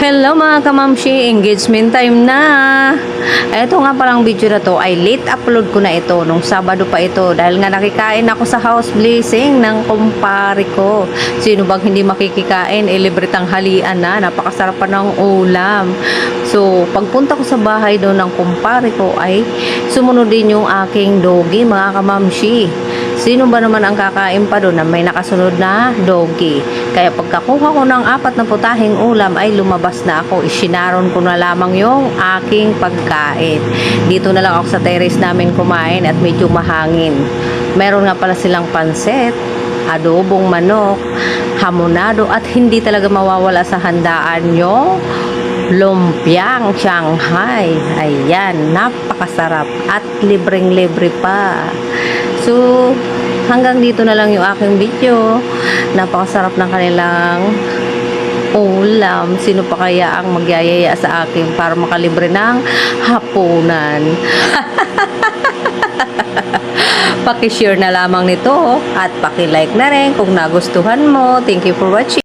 Hello mga kamamshi, engagement time na. Ito nga palang video na to ay late upload ko na ito nung Sabado pa ito dahil nga nakikain ako sa house blessing ng kumpare ko. Sino bang hindi makikikain? Libre tanghalian na, napakasarap pa ng ulam. So pagpunta ko sa bahay doon ng kumpare ko ay sumunod din yung aking doggy mga kamamshi. Sino ba naman ang kakain pa doon na may nakasunod na doggy? Kaya pagkakuha ko ng 4 na putahing ulam ay lumabas na ako. Isinaron ko na lamang yung aking pagkain. Dito na lang ako sa terrace namin kumain at medyo mahangin. Meron nga pala silang pansit, adobong manok, hamonado at hindi talaga mawawala sa handaan yung lumpiang Shanghai. Ayan, napakasarap at libreng-libre pa. So, hanggang dito na lang yung aking video. Napakasarap ng kanilang ulam. Sino pa kaya ang magyayaya sa akin para makalibre ng hapunan? Paki-share na lamang nito at paki-like na rin kung nagustuhan mo. Thank you for watching.